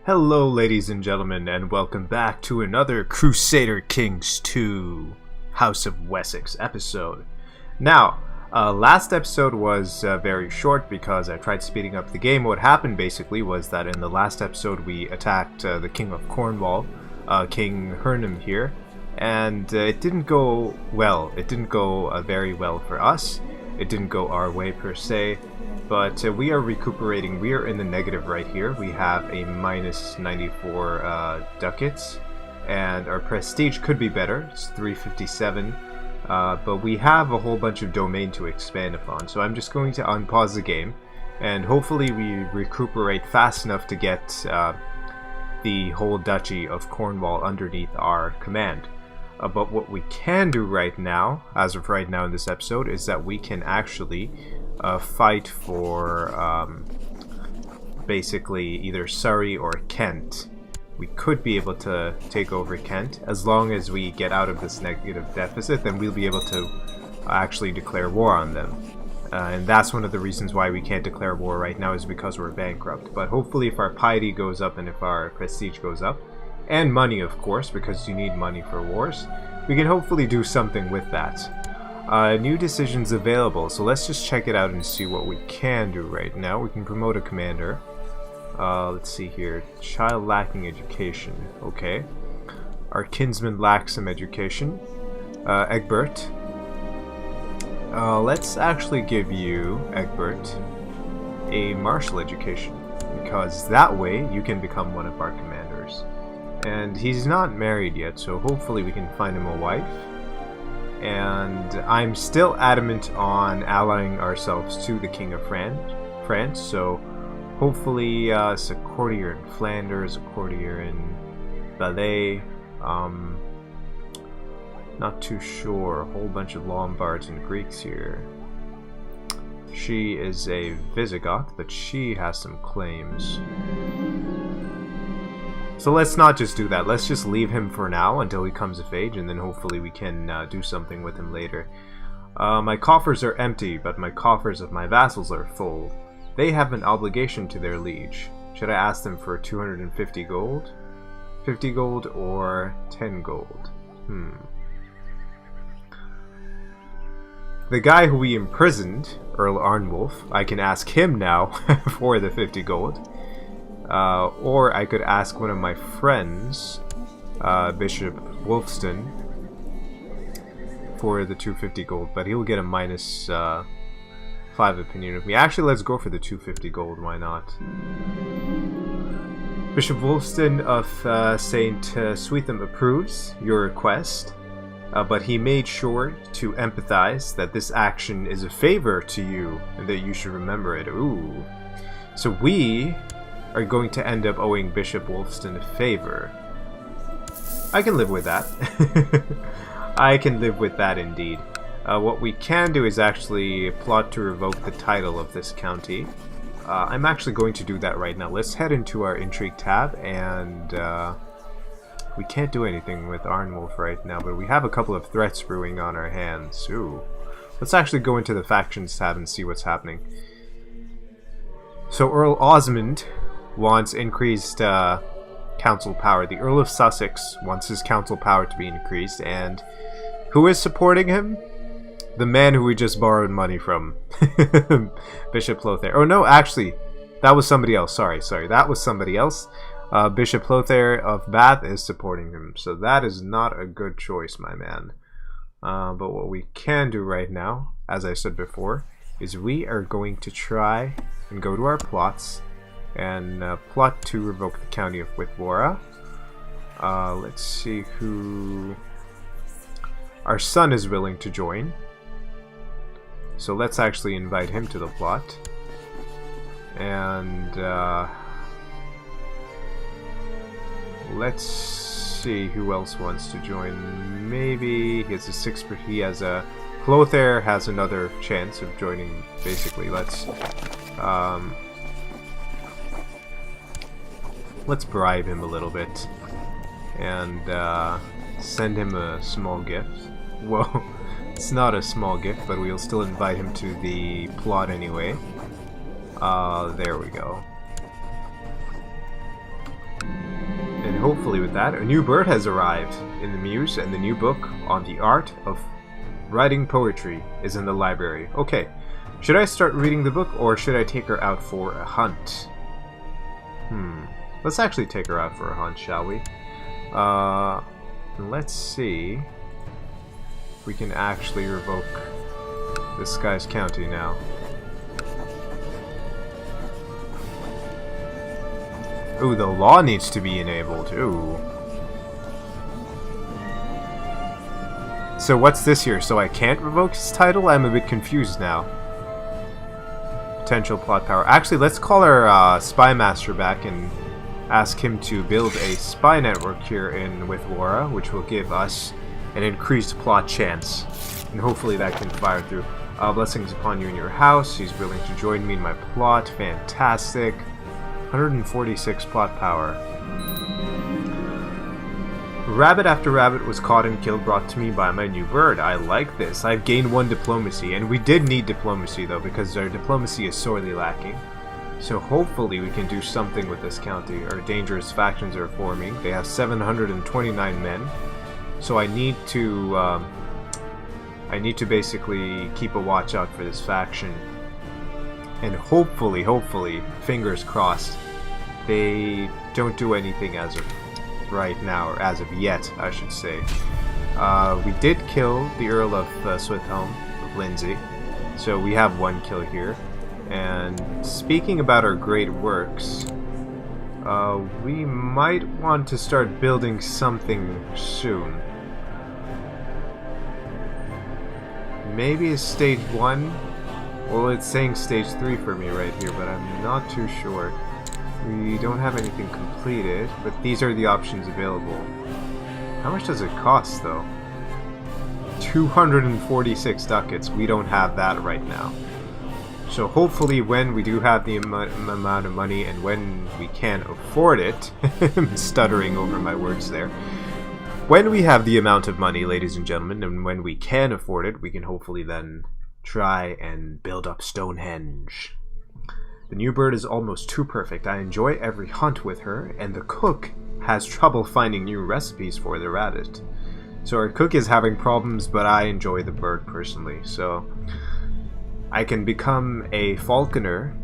Hello ladies and gentlemen, and welcome back to another Crusader Kings 2 House of Wessex episode. Now, last episode was very short because I tried speeding up the game. What happened basically was that in the last episode we attacked the King of Cornwall, King Hernham here, and it didn't go well. It didn't go very well for us. It didn't go our way per se. But we are recuperating. We are in the negative right here. We have a minus 94 ducats, and our prestige could be better. It's 357, but we have a whole bunch of domain to expand upon. So I'm just going to unpause the game, and hopefully we recuperate fast enough to get the whole duchy of Cornwall underneath our command. But what we can do right now, as of right now in this episode, is that we can actually fight for basically either Surrey or Kent. We could be able to take over Kent as long as we get out of this negative deficit. Then we'll be able to actually declare war on them, and that's one of the reasons why we can't declare war right now, is because we're bankrupt. But hopefully if our piety goes up and if our prestige goes up, and money of course, because you need money for wars, we can hopefully do something with that. New decisions available, so let's just check it out and see what we can do right now. We can promote a commander. Let's see here. Child lacking education. Okay. Our kinsman lacks some education. Egbert. Let's actually give you, Egbert, a martial education, because that way you can become one of our commanders. And he's not married yet, so hopefully we can find him a wife. And I'm still adamant on allying ourselves to the King of France, so hopefully it's a courtier in Flanders, a courtier in Valais, not too sure, a whole bunch of Lombards and Greeks here. She is a Visigoth, but she has some claims. So let's not just do that. Let's just leave him for now until he comes of age, and then hopefully we can do something with him later. My coffers are empty, but my coffers of my vassals are full. They have an obligation to their liege. Should I ask them for 250 gold? 50 gold or 10 gold? The guy who we imprisoned, Earl Arwulf, I can ask him now for the 50 gold. Or I could ask one of my friends, Bishop Wulfstan, for the 250 gold, but he'll get a minus 5 opinion of me. Actually, let's go for the 250 gold, why not? Bishop Wulfstan of St. Swetham approves your request, but he made sure to empathize that this action is a favor to you, and that you should remember it. Ooh. So we are going to end up owing Bishop Wulfstan a favor. I can live with that. I can live with that indeed. What we can do is actually plot to revoke the title of this county. I'm actually going to do that right now. Let's head into our intrigue tab, and we can't do anything with Arwulf right now, but we have a couple of threats brewing on our hands. Ooh. Let's actually go into the factions tab and see what's happening. So Earl Osmond wants increased council power. The Earl of Sussex wants his council power to be increased, and who is supporting him? The man who we just borrowed money from. Bishop Lothair. Oh no, actually, that was somebody else. Sorry, that was somebody else. Bishop Lothair of Bath is supporting him, so that is not a good choice, my man. But what we can do right now, as I said before, is we are going to try and go to our plots and plot to revoke the county of Whitbora. Let's see who... Our son is willing to join, so let's actually invite him to the plot. And let's see who else wants to join. Maybe he has a Lothair has another chance of joining, basically. Let's bribe him a little bit and send him a small gift. Well, it's not a small gift, but we'll still invite him to the plot anyway. There we go. hopefully with that, a new bird has arrived in the Muse, and the new book on the art of writing poetry is in the library. Okay, should I start reading the book, or should I take her out for a hunt? Let's actually take her out for a hunt, shall we? Let's see if we can actually revoke this guy's county now. Ooh, the law needs to be enabled. Ooh. So what's this here? So I can't revoke his title? I'm a bit confused now. Potential plot power. Actually, let's call our spy master back and ask him to build a spy network here with Laura, which will give us an increased plot chance. And hopefully that can fire through. Blessings upon you in your house. He's willing to join me in my plot. Fantastic. 146 plot power. Rabbit after rabbit was caught and killed, brought to me by my new bird. I like this. I've gained 1 diplomacy, and we did need diplomacy though, because our diplomacy is sorely lacking. So hopefully we can do something with this county. Our dangerous factions are forming. They have 729 men. So I need to basically keep a watch out for this faction. And hopefully, fingers crossed, they don't do anything as of right now, or as of yet, I should say. We did kill the Earl of Swithelm, of Lindsay, so we have 1 kill here. And speaking about our great works, we might want to start building something soon. Maybe a stage 1? Well, it's saying stage 3 for me right here, but I'm not too sure. We don't have anything completed, but these are the options available. How much does it cost, though? 246 ducats. We don't have that right now. So hopefully when we do have the amount of money, and when we can afford it, I'm stuttering over my words there. When we have the amount of money, ladies and gentlemen, and when we can afford it, we can hopefully then try and build up Stonehenge. The new bird is almost too perfect. I enjoy every hunt with her, and the cook has trouble finding new recipes for the rabbit. So our cook is having problems, but I enjoy the bird personally. So I can become a falconer,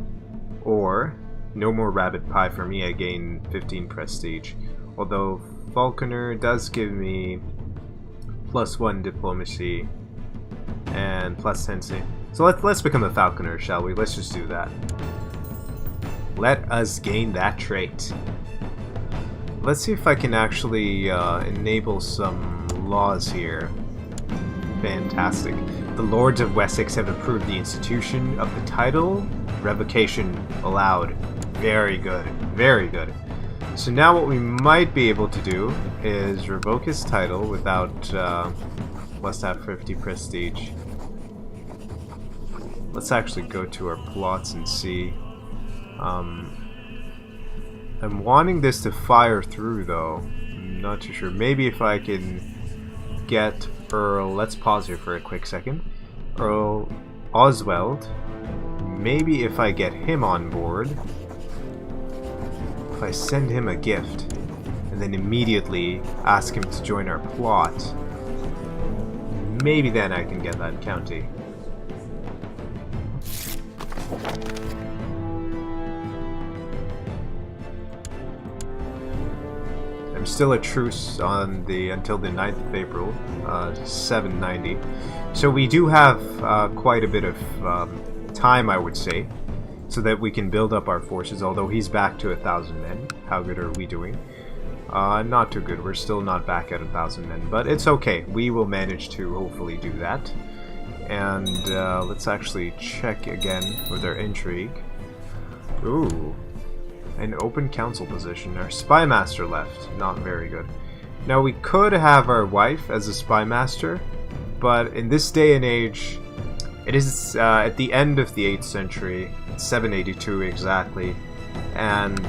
or no more rabbit pie for me. I gain 15 prestige. Although falconer does give me +1 diplomacy and +10. So let's become a falconer, shall we? Let's just do that. Let us gain that trait. Let's see if I can actually enable some laws here. Fantastic. The Lords of Wessex have approved the institution of the title. Revocation allowed. Very good. Very good. So now what we might be able to do is revoke his title without... must have 50 prestige. Let's actually go to our plots and see. I'm wanting this to fire through, though. I'm not too sure. Maybe if I can get Earl... Let's pause here for a quick second. Earl Oswald. Maybe if I get him on board, if I send him a gift, and then immediately ask him to join our plot, maybe then I can get that county. I'm still at truce on until the 9th of April, 790. So we do have quite a bit of time, I would say, so that we can build up our forces, although he's back to 1,000 men. How good are we doing? Not too good. We're still not back at 1,000 men, but it's okay. We will manage to hopefully do that. And let's actually check again with our intrigue. Ooh. An open council position. Our spy master left. Not very good. Now we could have our wife as a spy master, but in this day and age, it is at the end of the 8th century, 782 exactly, and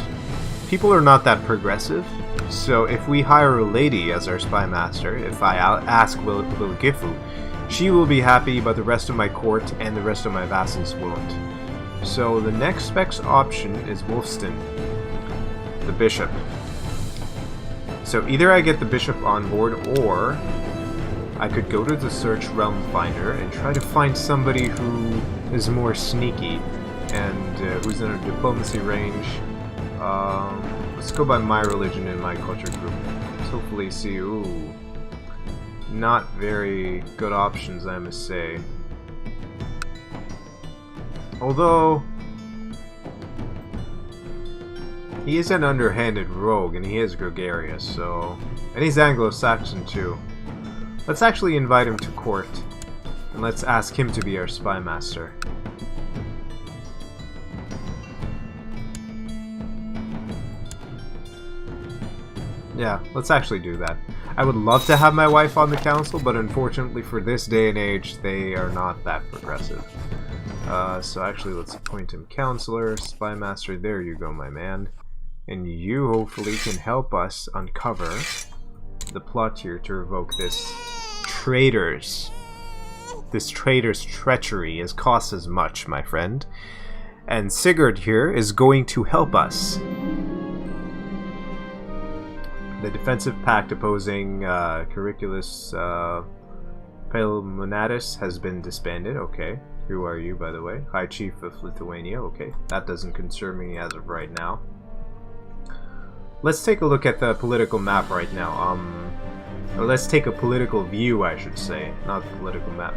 people are not that progressive. So if we hire a lady as our spy master, if I ask Will Gifu, she will be happy, but the rest of my court and the rest of my vassals won't. So the next specs option is Wolfston, the bishop. So either I get the bishop on board, or I could go to the search realm finder and try to find somebody who is more sneaky and who's in a diplomacy range. Let's go by my religion and my culture group. Let's hopefully see. Ooh, not very good options, I must say. Although he is an underhanded rogue and he is gregarious, so, and he's Anglo-Saxon too. Let's actually invite him to court and let's ask him to be our spy master. Yeah, let's actually do that. I would love to have my wife on the council, but unfortunately for this day and age, they are not that progressive. So actually, let's appoint him counselor, spy master. There you go, my man. And you hopefully can help us uncover the plot here to revoke this traitor's treachery has cost us much, my friend. And Sigurd here is going to help us. The defensive pact opposing Curriculus Palemonatus has been disbanded. Okay. Who are you, by the way? High Chief of Lithuania. Okay. That doesn't concern me as of right now. Let's take a look at the political map right now. Or let's take a political view, I should say. Not political map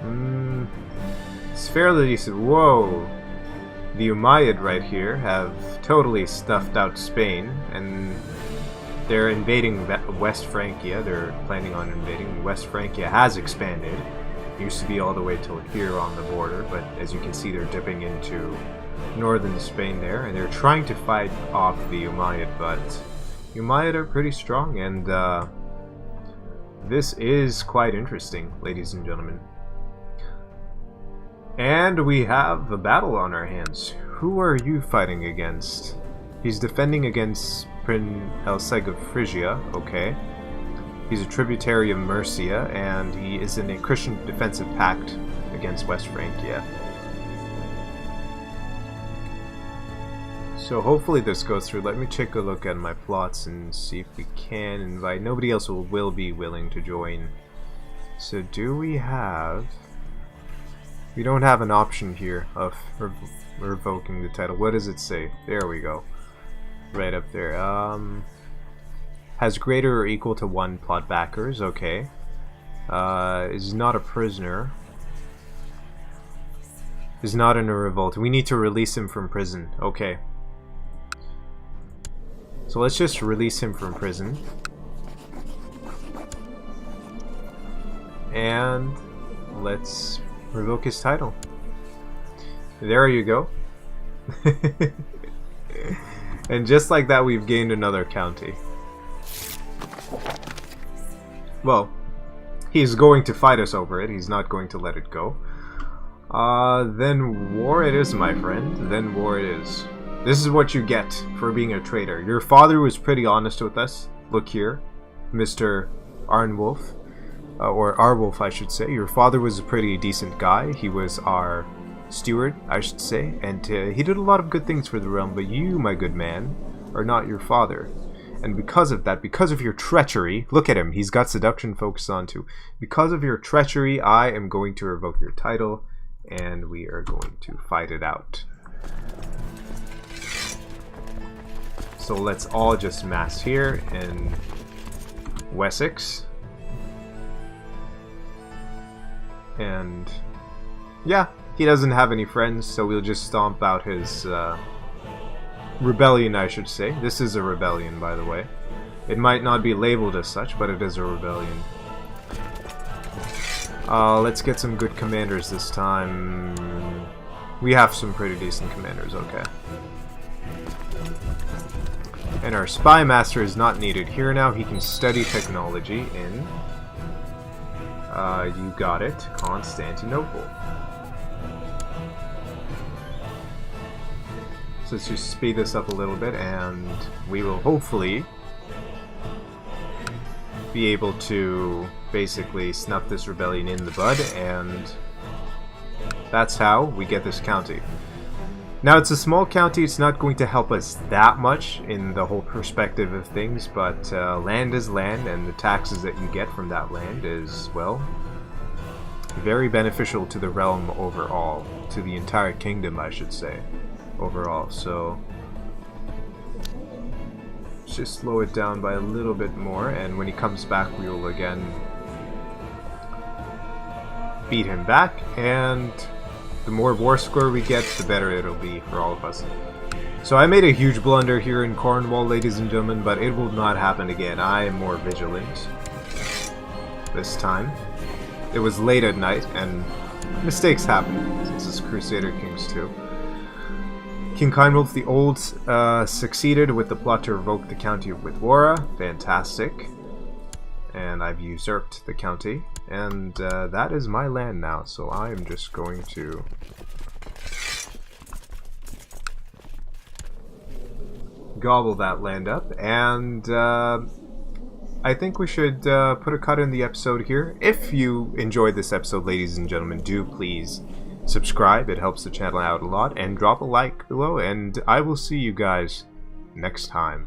mode. It's fairly decent. Whoa! The Umayyad right here have totally stuffed out Spain, and they're invading West Francia. They're planning on invading. West Francia has expanded. Used to be all the way till here on the border, but as you can see, they're dipping into northern Spain there, and they're trying to fight off the Umayyad, but Umayyad are pretty strong, and this is quite interesting, ladies and gentlemen. And we have a battle on our hands. Who are you fighting against? He's defending against Prince Elseg of Phrygia, okay. He's a tributary of Mercia, and he is in a Christian defensive pact against West Francia. So hopefully this goes through. Let me take a look at my plots and see if we can invite. Nobody else will be willing to join. So do we have... We don't have an option here of revoking the title. What does it say? There we go. Right up there. Has greater or equal to 1 plot backers. Okay. Is not a prisoner. Is not in a revolt. We need to release him from prison. Okay. So let's just release him from prison. And let's revoke his title. There you go. And just like that, we've gained another county. Well, he's going to fight us over it. He's not going to let it go. Then war it is, my friend. Then war it is. This is what you get for being a traitor. Your father was pretty honest with us. Look here, Mr. Arwulf. Or Arwulf, I should say. Your father was a pretty decent guy. He was our steward, I should say. And he did a lot of good things for the realm. But you, my good man, are not your father. And because of that, because of your treachery, look at him, he's got seduction focused on too. Because of your treachery, I am going to revoke your title, and we are going to fight it out. So let's all just mass here in Wessex. And yeah, he doesn't have any friends, so we'll just stomp out his rebellion, I should say. This is a rebellion, by the way. It might not be labeled as such, but it is a rebellion. Let's get some good commanders this time. We have some pretty decent commanders, okay. And our spy master is not needed here now. He can study technology in... you got it, Constantinople. So let's just speed this up a little bit, and we will hopefully be able to basically snuff this rebellion in the bud, and that's how we get this county. Now, it's a small county, it's not going to help us that much in the whole perspective of things, but land is land, and the taxes that you get from that land is, well, very beneficial to the realm overall, to the entire kingdom, I should say, overall. So let's just slow it down by a little bit more, and when he comes back, we will again beat him back, and the more war score we get, the better it'll be for all of us. So I made a huge blunder here in Cornwall, ladies and gentlemen, but it will not happen again. I am more vigilant this time. It was late at night, and mistakes happen. This is Crusader Kings 2. King Arwulf the Old succeeded with the plot to revoke the county of Withwara. Fantastic. And I've usurped the county. And that is my land now, so I am just going to gobble that land up, and I think we should put a cut in the episode here. If you enjoyed this episode, ladies and gentlemen, do please subscribe. It helps the channel out a lot, and drop a like below, and I will see you guys next time.